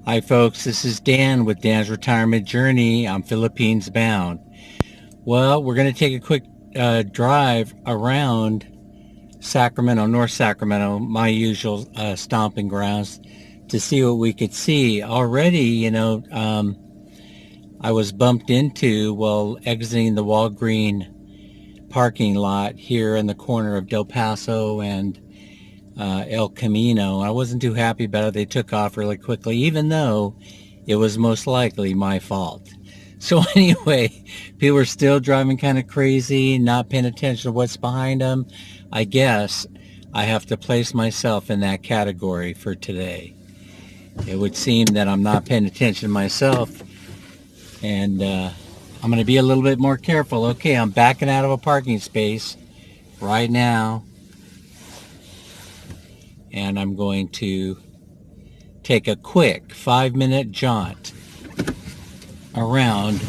Hi folks, this is Dan with Dan's Retirement Journey. I'm Philippines bound. Well, we're going to take a quick drive around Sacramento, North Sacramento, my usual stomping grounds, to see what we could see. Already, I was bumped into while exiting the Walgreen parking lot here in the corner of Del Paso and El Camino. I wasn't too happy about it. They took off really quickly, even though it was most likely my fault. So anyway, people are still driving kind of crazy, not paying attention to what's behind them. I guess I have to place myself in that category for today. It would seem that I'm not paying attention to myself, and I'm going to be a little bit more careful. Okay, I'm backing out of a parking space right now, and I'm going to take a quick 5-minute jaunt around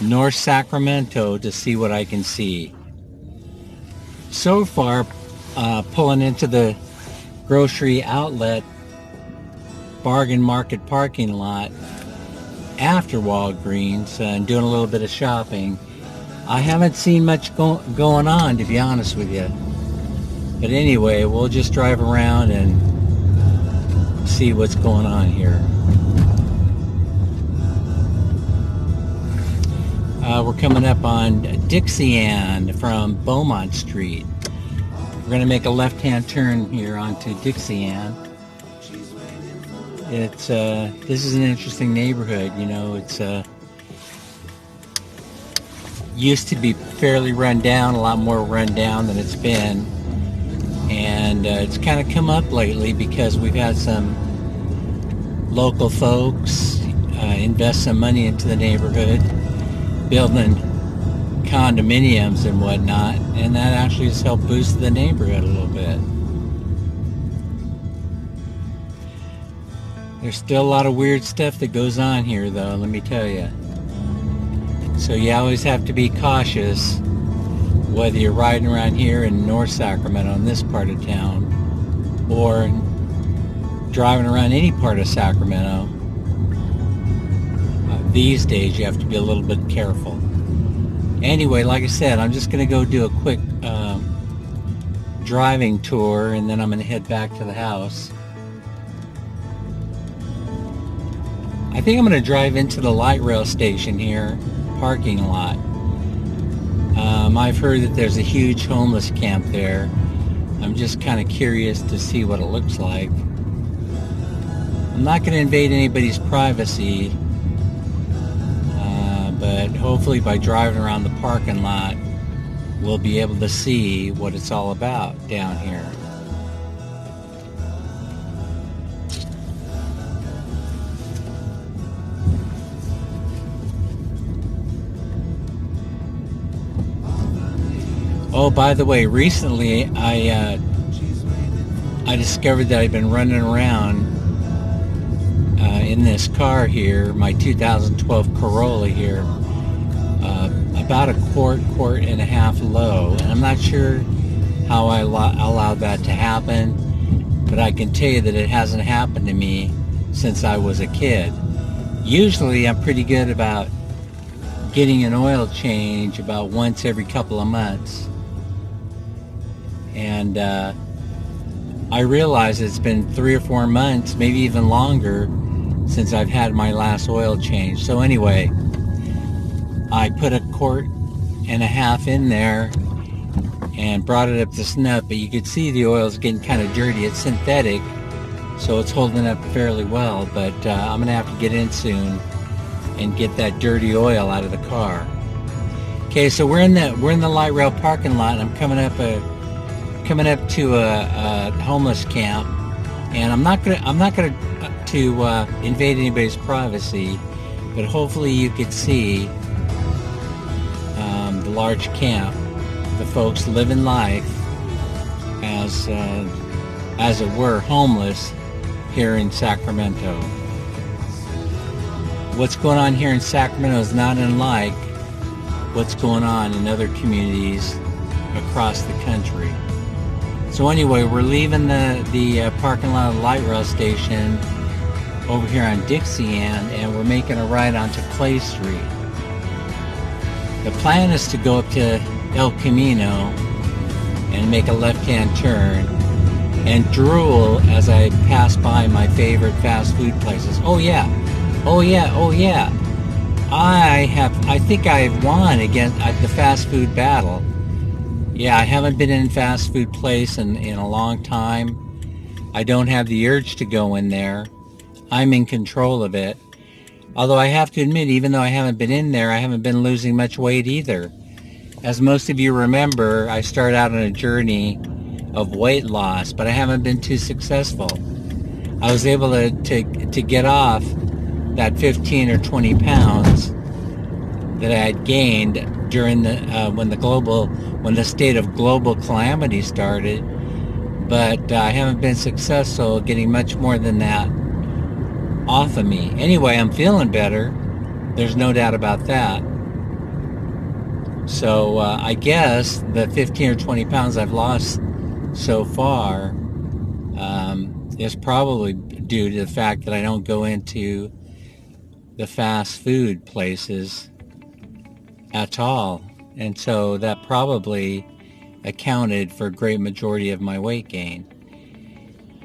North Sacramento to see what I can see. So far, pulling into the grocery outlet bargain market parking lot after Walgreens and doing a little bit of shopping, I haven't seen much going on, to be honest with you. But anyway, we'll just drive around and see what's going on here. We're coming up on Dixie from Beaumont Street. We're going to make a left-hand turn here onto Dixie. This is an interesting neighborhood. It's used to be fairly run down, a lot more run down than it's been. And it's kind of come up lately because we've had some local folks invest some money into the neighborhood, building condominiums and whatnot, and that actually has helped boost the neighborhood a little bit. There's still a lot of weird stuff that goes on here, though, let me tell you. So you always have to be cautious whether you're riding around here in North Sacramento, in this part of town, or driving around any part of Sacramento. These days you have to be a little bit careful. Anyway, like I said, I'm just going to go do a quick driving tour, and then I'm going to head back to the house. I think I'm going to drive into the light rail station here, parking lot. I've heard that there's a huge homeless camp there. I'm just kind of curious to see what it looks like. I'm not going to invade anybody's privacy, but hopefully by driving around the parking lot, we'll be able to see what it's all about down here. Oh, by the way, recently I discovered that I've been running around in this car here, my 2012 Corolla here, about a quart and a half low. And I'm not sure how I allowed that to happen, but I can tell you that it hasn't happened to me since I was a kid. Usually I'm pretty good about getting an oil change about once every couple of months. And I realize it's been 3 or 4 months, maybe even longer, since I've had my last oil change. So anyway, I put a quart and a half in there and brought it up to snuff, but you could see the oil's getting kind of dirty. It's synthetic, so it's holding up fairly well, but I'm gonna have to get in soon and get that dirty oil out of the car. Okay, so we're in the light rail parking lot, and I'm coming up to a homeless camp, and I'm not gonna invade anybody's privacy, but hopefully you could see the large camp, the folks living life as it were homeless here in Sacramento. What's going on here in Sacramento is not unlike what's going on in other communities across the country. So anyway, we're leaving the parking lot of the light rail station, over here on Dixie Ann, and we're making a right onto Clay Street. The plan is to go up to El Camino and make a left-hand turn and drool as I pass by my favorite fast food places. Oh yeah, oh yeah, oh yeah. I think I've won against the fast food battle. Yeah, I haven't been in a fast food place in a long time. I don't have the urge to go in there. I'm in control of it. Although I have to admit, even though I haven't been in there, I haven't been losing much weight either. As most of you remember, I started out on a journey of weight loss, but I haven't been too successful. I was able to get off that 15 or 20 pounds that I had gained during the when the state of global calamity started, but I haven't been successful getting much more than that off of me. Anyway, I'm feeling better. There's no doubt about that. So I guess the 15 or 20 pounds I've lost so far is probably due to the fact that I don't go into the fast food places at all. And so that probably accounted for a great majority of my weight gain.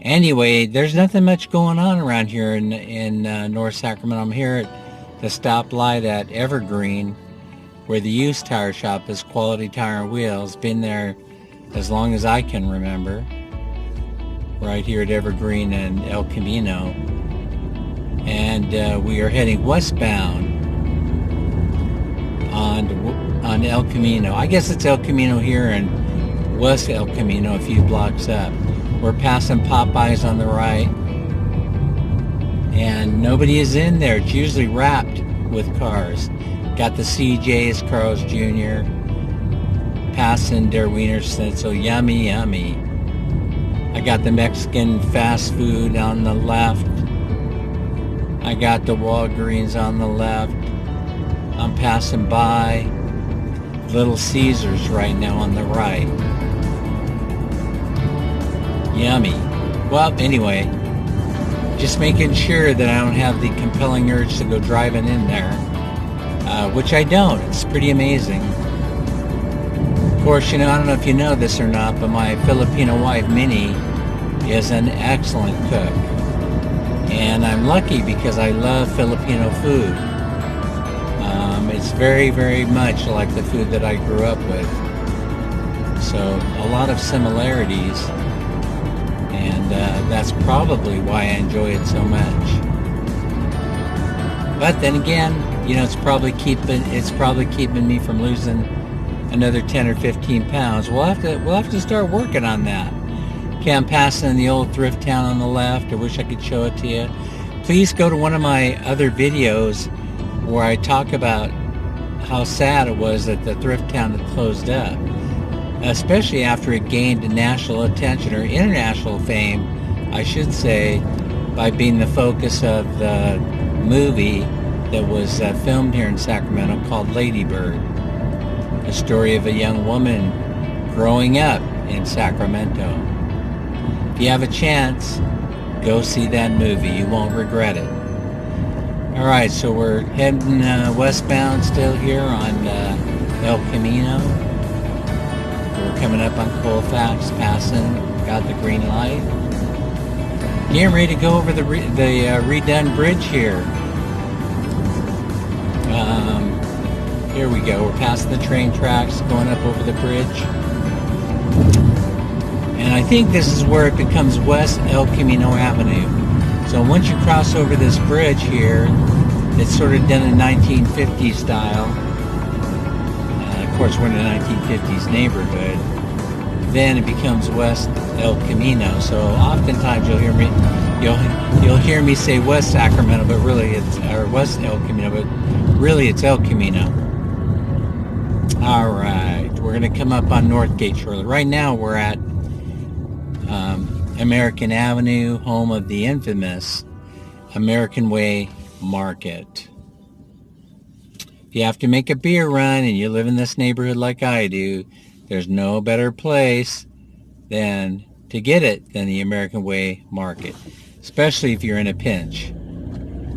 Anyway, there's nothing much going on around here in North Sacramento. I'm here at the stoplight at Evergreen, where the used tire shop is Quality Tire and Wheels. Been there as long as I can remember. Right here at Evergreen and El Camino. And we are heading westbound on El Camino. I guess it's El Camino here and West El Camino a few blocks up. We're passing Popeyes on the right, and nobody is in there. It's usually wrapped with cars. Got the CJ's, Carl's Jr., passing Der Wiener Schnitzel, yummy, yummy. I got the Mexican fast food on the left. I got the Walgreens on the left. I'm passing by Little Caesars right now on the right. Yummy. Well, anyway, just making sure that I don't have the compelling urge to go driving in there, which I don't. It's pretty amazing. Of course, I don't know if you know this or not, but my Filipino wife, Minnie, is an excellent cook. And I'm lucky because I love Filipino food. It's very, very much like the food that I grew up with. So a lot of similarities. And that's probably why I enjoy it so much. But then again, it's probably keeping me from losing another 10 or 15 pounds. We'll have to start working on that. Okay, I'm passing the old thrift town on the left. I wish I could show it to you. Please go to one of my other videos where I talk about how sad it was that the thrift town had closed up, especially after it gained national attention, or international fame, I should say, by being the focus of the movie that was filmed here in Sacramento called Lady Bird, a story of a young woman growing up in Sacramento. If you have a chance, go see that movie. You won't regret it. All right, so we're heading westbound still here on El Camino. We're coming up on Colfax, passing, got the green light. Getting ready to go over the redone bridge here. Here we go. We're passing the train tracks, going up over the bridge. And I think this is where it becomes West El Camino Avenue. So once you cross over this bridge here, it's sort of done in 1950s style. Of course, we're in a 1950s neighborhood. Then it becomes West El Camino. So oftentimes you'll hear me say West Sacramento, but really it's West El Camino, but really it's El Camino. All right, we're going to come up on Northgate shortly. Right now we're at American Avenue, home of the infamous American Way Market. If you have to make a beer run and you live in this neighborhood like I do, there's no better place to get it than the American Way Market, especially if you're in a pinch.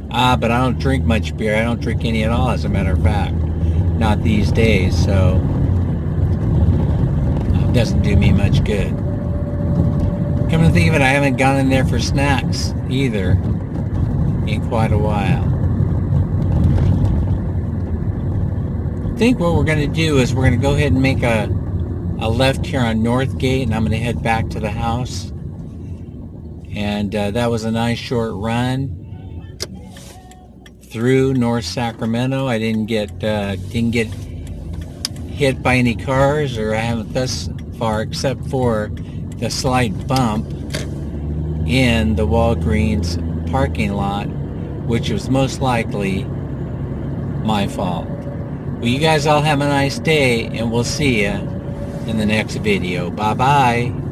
But I don't drink much beer. I don't drink any at all, as a matter of fact. Not these days, so it doesn't do me much good. Come to think of it, I haven't gone in there for snacks either in quite a while. I think what we're going to do is we're going to go ahead and make a left here on North Gate, and I'm going to head back to the house. And that was a nice short run through North Sacramento. I didn't get hit by any cars, or I haven't thus far, except for the slight bump in the Walgreens parking lot, which was most likely my fault. Well, you guys all have a nice day, and we'll see you in the next video. Bye bye.